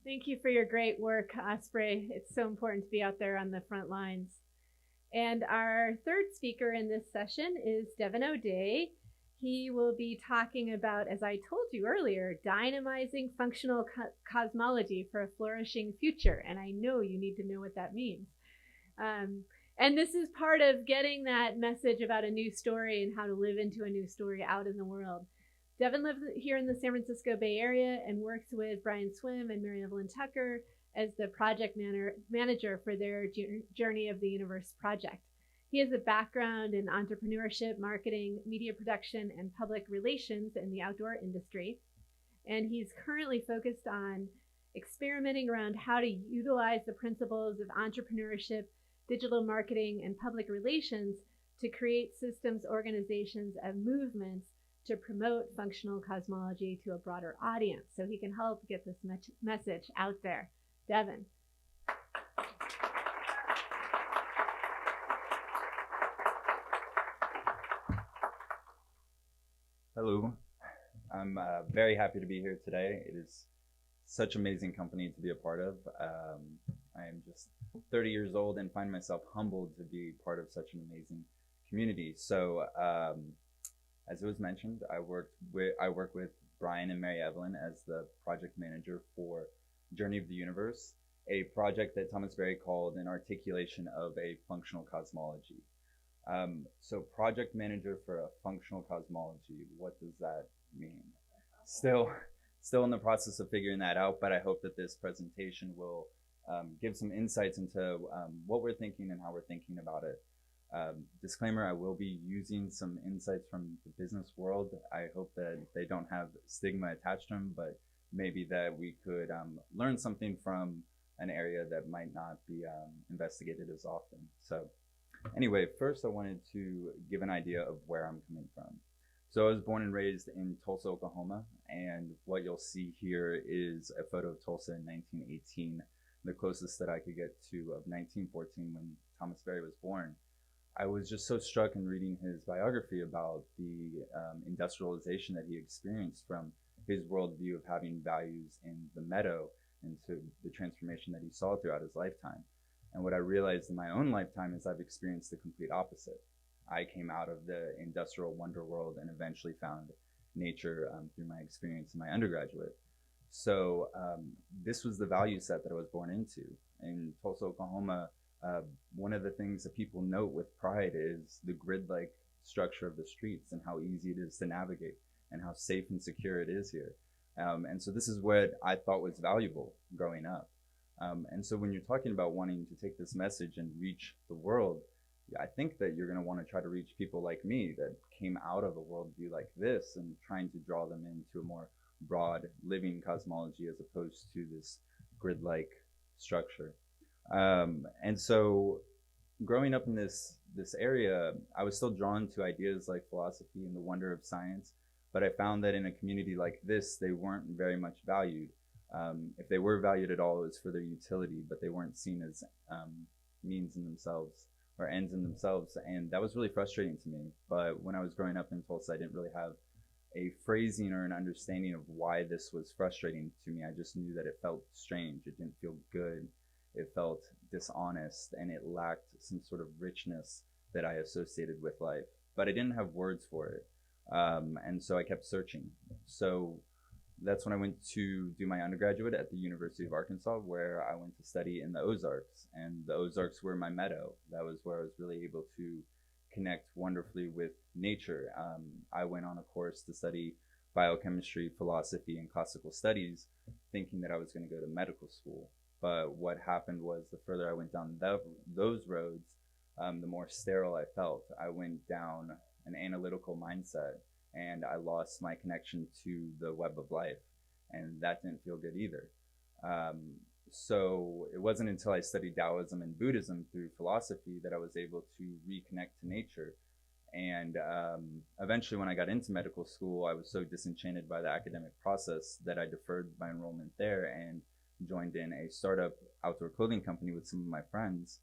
Thank you for your great work, Osprey. It's so important to be out there on the front lines. And our third speaker in this session is Devin O'Day. He will be talking about, as I told you earlier, dynamizing functional cosmology for a flourishing future. And I know you need to know what that means. And this is part of getting that message about a new story and how to live into a new story out in the world. Devin lives here in the San Francisco Bay Area and works with Brian Swim and Mary Evelyn Tucker as the project manager for their Journey of the Universe project. He has a background in entrepreneurship, marketing, media production, and public relations in the outdoor industry. And he's currently focused on experimenting around how to utilize the principles of entrepreneurship, digital marketing, and public relations to create systems, organizations, and movements to promote functional cosmology to a broader audience so he can help get this message out there. Devin. Hello. I'm very happy to be here today. It is such amazing company to be a part of. I am just 30 years old and find myself humbled to be part of such an amazing community. So as it was mentioned, I work with Brian and Mary Evelyn as the project manager for Journey of the Universe, a project that Thomas Berry called an articulation of a functional cosmology. So project manager for a functional cosmology, what does that mean? Still in the process of figuring that out, but I hope that this presentation will give some insights into what we're thinking and how we're thinking about it. Disclaimer, I will be using some insights from the business world. I hope that they don't have stigma attached to them, but maybe that we could learn something from an area that might not be investigated as often. So anyway, first I wanted to give an idea of where I'm coming from. So I was born and raised in Tulsa, Oklahoma, and what you'll see here is a photo of Tulsa in 1918, the closest that I could get to of 1914 when Thomas Berry was born. I was just so struck in reading his biography about the industrialization that he experienced from his worldview of having values in the meadow into the transformation that he saw throughout his lifetime. And what I realized in my own lifetime is I've experienced the complete opposite. I came out of the industrial wonder world and eventually found nature through my experience in my undergraduate. So this was the value set that I was born into. In Tulsa, Oklahoma, one of the things that people note with pride is the grid-like structure of the streets and how easy it is to navigate and how safe and secure it is here. And so this is what I thought was valuable growing up. And so when you're talking about wanting to take this message and reach the world, I think that you're going to want to try to reach people like me that came out of a worldview like this and trying to draw them into a more broad living cosmology as opposed to this grid-like structure. And so growing up in this area, I was still drawn to ideas like philosophy and the wonder of science, but I found that in a community like this, they weren't very much valued. If they were valued at all, it was for their utility, but they weren't seen as means in themselves or ends in themselves. And that was really frustrating to me. But when I was growing up in Tulsa, I didn't really have a phrasing or an understanding of why this was frustrating to me. I just knew that it felt strange. It didn't feel good. It felt dishonest, and it lacked some sort of richness that I associated with life. But I didn't have words for it. And so I kept searching. So that's when I went to do my undergraduate at the University of Arkansas, where I went to study in the Ozarks. And the Ozarks were my meadow. That was where I was really able to connect wonderfully with nature. I went on a course to study biochemistry, philosophy, and classical studies, thinking that I was going to go to medical school. But what happened was the further I went down those roads, the more sterile I felt. I went down an analytical mindset, and I lost my connection to the web of life, and that didn't feel good either. So it wasn't until I studied Taoism and Buddhism through philosophy that I was able to reconnect to nature. And eventually when I got into medical school, I was so disenchanted by the academic process that I deferred my enrollment there and joined in a startup outdoor clothing company with some of my friends,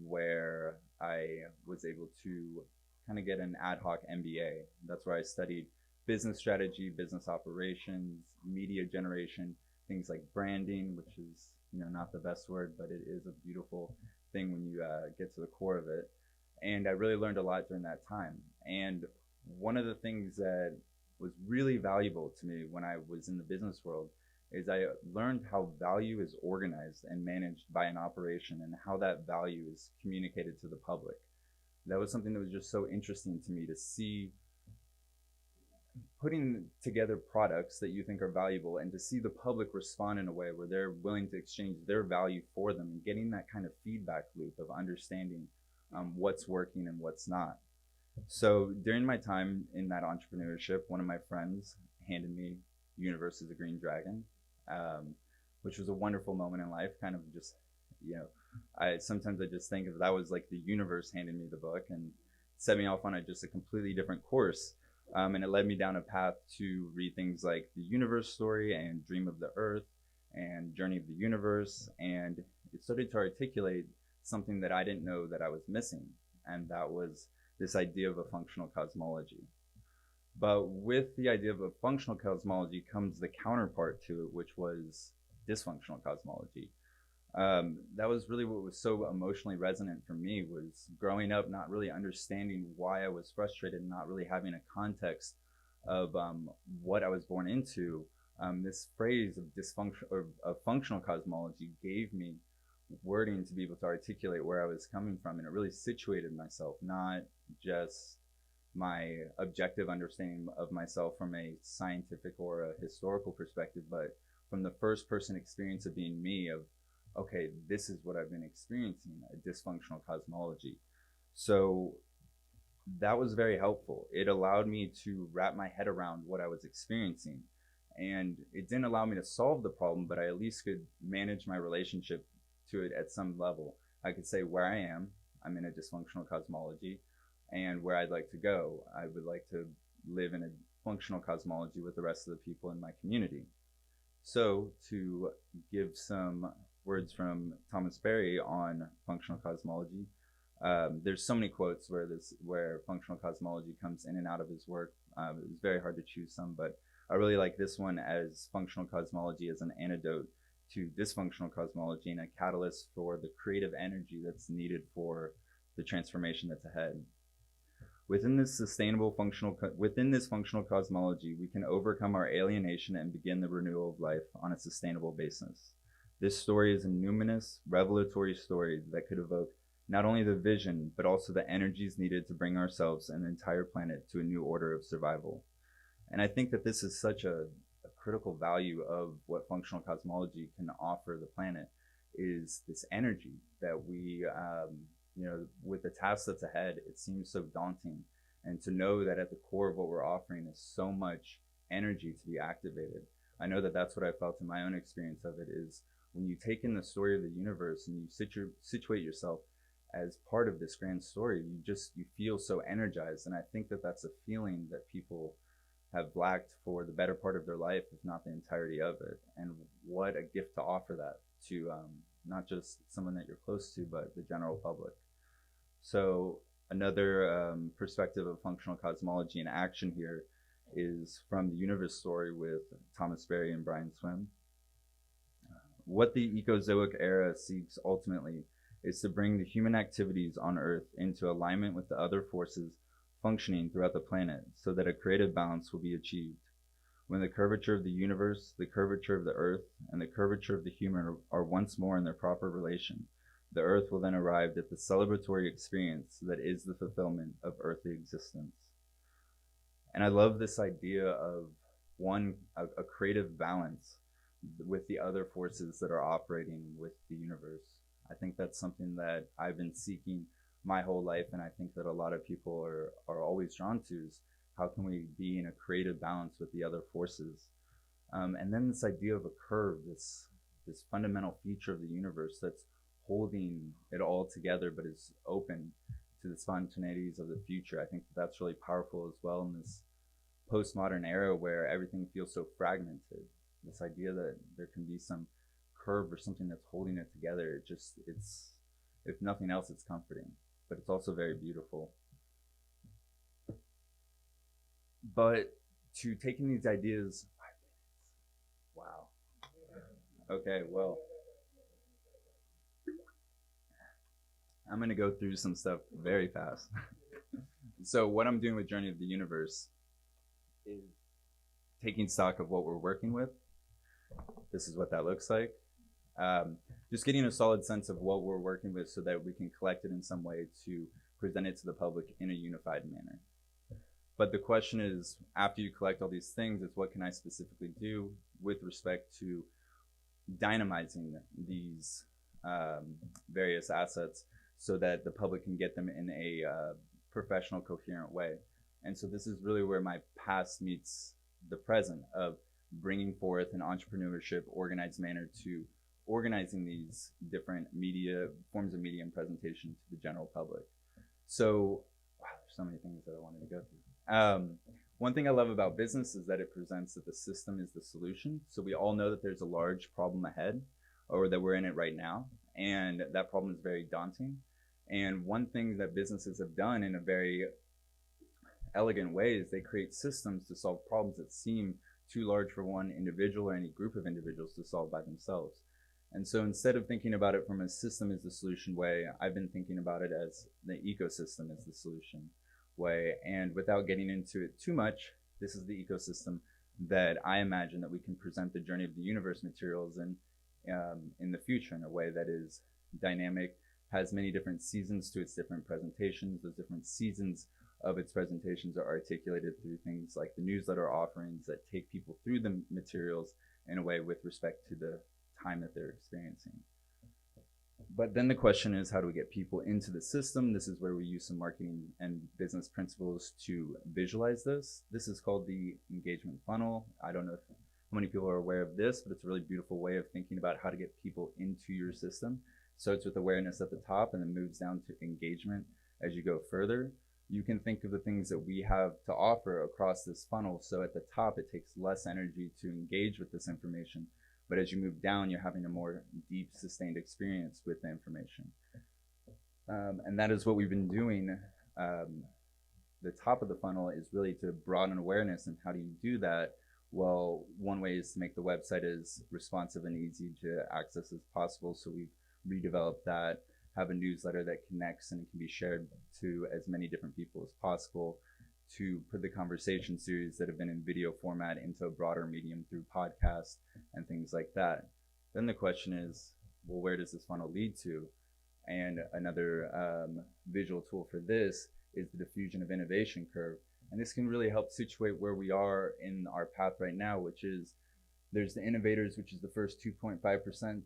where I was able to kind of get an ad hoc MBA. That's where I studied business strategy, business operations, media generation, things like branding, which is, not the best word, but it is a beautiful thing when you get to the core of it. And I really learned a lot during that time. And one of the things that was really valuable to me when I was in the business world is I learned how value is organized and managed by an operation, and how that value is communicated to the public. That was something that was just so interesting to me, to see putting together products that you think are valuable, and to see the public respond in a way where they're willing to exchange their value for them, and getting that kind of feedback loop of understanding what's working and what's not. So during my time in that entrepreneurship, one of my friends handed me Universe is a Green Dragon, which was a wonderful moment in life. Kind of just, sometimes I just think of that was like the universe handing me the book and set me off on just a completely different course. And it led me down a path to read things like The Universe Story and Dream of the Earth and Journey of the Universe. And it started to articulate something that I didn't know that I was missing. And that was this idea of a functional cosmology. But with the idea of a functional cosmology comes the counterpart to it, which was dysfunctional cosmology. That was really what was so emotionally resonant for me, was growing up not really understanding why I was frustrated and not really having a context of what I was born into. This phrase of dysfunction or of functional cosmology gave me wording to be able to articulate where I was coming from, and it really situated myself, not just my objective understanding of myself from a scientific or a historical perspective, but from the first person experience of being me, of, okay, this is what I've been experiencing, a dysfunctional cosmology. So that was very helpful. It allowed me to wrap my head around what I was experiencing. And it didn't allow me to solve the problem, but I at least could manage my relationship to it at some level. I could say where I am, I'm in a dysfunctional cosmology, and where I'd like to go, I would like to live in a functional cosmology with the rest of the people in my community. So to give some words from Thomas Berry on functional cosmology, there's so many quotes where functional cosmology comes in and out of his work. It was very hard to choose some, but I really like this one, as functional cosmology as an antidote to dysfunctional cosmology and a catalyst for the creative energy that's needed for the transformation that's ahead. Within this functional cosmology, we can overcome our alienation and begin the renewal of life on a sustainable basis. This story is a numinous, revelatory story that could evoke not only the vision, but also the energies needed to bring ourselves and the entire planet to a new order of survival. And I think that this is such a critical value of what functional cosmology can offer the planet, is this energy that we, with the task that's ahead, it seems so daunting. And to know that at the core of what we're offering is so much energy to be activated. I know that that's what I felt in my own experience of it, is when you take in the story of the universe and you situate yourself as part of this grand story, you feel so energized. And I think that that's a feeling that people have lacked for the better part of their life, if not the entirety of it. And what a gift to offer that to not just someone that you're close to, but the general public. So another perspective of functional cosmology in action here is from The Universe Story with Thomas Berry and Brian Swim. What the Ecozoic era seeks ultimately is to bring the human activities on Earth into alignment with the other forces functioning throughout the planet, so that a creative balance will be achieved. When the curvature of the universe, the curvature of the Earth, and the curvature of the human are once more in their proper relation, the Earth will then arrive at the celebratory experience that is the fulfillment of earthly existence. And I love this idea of a creative balance with the other forces that are operating with the universe. I think that's something that I've been seeking my whole life, and I think that a lot of people are always drawn to, is how can we be in a creative balance with the other forces. And then this idea of a curve, this fundamental feature of the universe that's holding it all together but is open to the spontaneities of the future. I think that's really powerful as well in this postmodern era where everything feels so fragmented. This idea that there can be some curve or something that's holding it together, it's if nothing else, it's comforting, but it's also very beautiful. But to taking these ideas, 5 minutes, wow. Okay, well, I'm going to go through some stuff very fast. So what I'm doing with Journey of the Universe is taking stock of what we're working with. This is what that looks like. Just getting a solid sense of what we're working with so that we can collect it in some way to present it to the public in a unified manner. But the question is, after you collect all these things, it's what can I specifically do with respect to dynamizing these various assets so that the public can get them in a professional, coherent way. And so this is really where my past meets the present of bringing forth an entrepreneurship, organized manner to organizing these different media, forms of media and presentation to the general public. So, wow, there's so many things that I wanted to go through. One thing I love about business is that it presents that the system is the solution. So we all know that there's a large problem ahead, or that we're in it right now, and that problem is very daunting. And one thing that businesses have done in a very elegant way is they create systems to solve problems that seem too large for one individual or any group of individuals to solve by themselves. And so instead of thinking about it from a system is the solution way, I've been thinking about it as the ecosystem is the solution way. And without getting into it too much, this is the ecosystem that I imagine that we can present the Journey of the Universe materials in the future in a way that is dynamic, has many different seasons to its different presentations. Those different seasons of its presentations are articulated through things like the newsletter offerings that take people through the materials in a way with respect to the time that they're experiencing. But then the question is, how do we get people into the system? This is where we use some marketing and business principles to visualize this. This is called the engagement funnel. I don't know how many people are aware of this, but it's a really beautiful way of thinking about how to get people into your system. Starts with awareness at the top and then moves down to engagement as you go further. You can think of the things that we have to offer across this funnel. So at the top, it takes less energy to engage with this information. But as you move down, you're having a more deep, sustained experience with the information. And that is what we've been doing. The top of the funnel is really to broaden awareness. And how do you do that? Well, one way is to make the website as responsive and easy to access as possible. So we've redeveloped that, have a newsletter that connects and can be shared to as many different people as possible, to put the conversation series that have been in video format into a broader medium through podcasts and things like that. Then the question is, well, where does this funnel lead to? And another visual tool for this is the diffusion of innovation curve. And this can really help situate where we are in our path right now, which is there's the innovators, which is the first 2.5%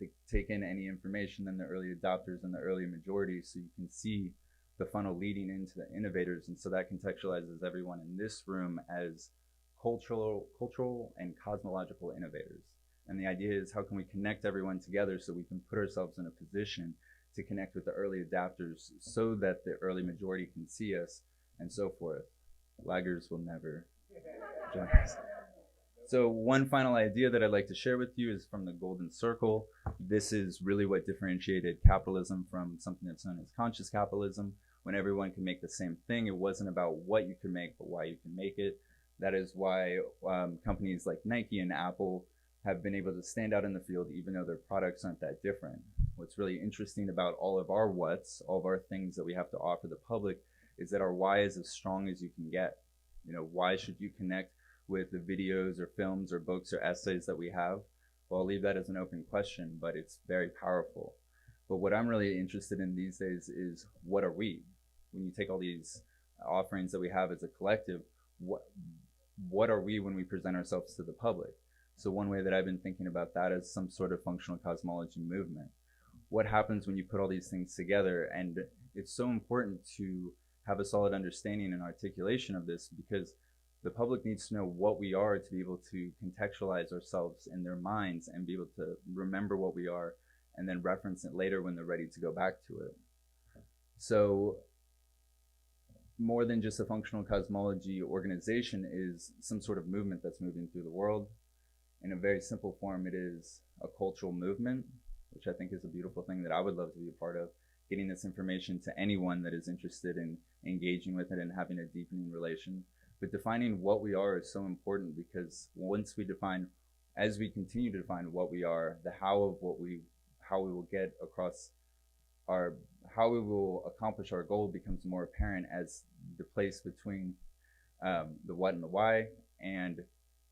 that take in any information, then the early adopters and the early majority. So you can see the funnel leading into the innovators. And so that contextualizes everyone in this room as cultural and cosmological innovators. And the idea is, how can we connect everyone together so we can put ourselves in a position to connect with the early adapters so that the early majority can see us and so forth. Laggers will never join us. So one final idea that I'd like to share with you is from the Golden Circle. This is really what differentiated capitalism from something that's known as conscious capitalism, when everyone can make the same thing. It wasn't about what you can make, but why you can make it. That is why companies like Nike and Apple have been able to stand out in the field, even though their products aren't that different. What's really interesting about all of our whats, all of our things that we have to offer the public, is that our why is as strong as you can get. You know, why should you connect with the videos or films or books or essays that we have? Well, I'll leave that as an open question, but it's very powerful. But what I'm really interested in these days is, what are we? When you take all these offerings that we have as a collective, what are we when we present ourselves to the public? So one way that I've been thinking about that is some sort of functional cosmology movement. What happens when you put all these things together? And it's so important to have a solid understanding and articulation of this, because the public needs to know what we are to be able to contextualize ourselves in their minds and be able to remember what we are and then reference it later when they're ready to go back to it. So more than just a functional cosmology organization is some sort of movement that's moving through the world. In a very simple form, it is a cultural movement, which I think is a beautiful thing that I would love to be a part of, getting this information to anyone that is interested in engaging with it and having a deepening relation. But defining what we are is so important, because once we define as we continue to define what we are, the how of how we will get across how we will accomplish our goal becomes more apparent as the place between the what and the why. And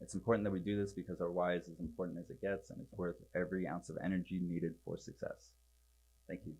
it's important that we do this because our why is as important as it gets, and it's worth every ounce of energy needed for success. Thank you.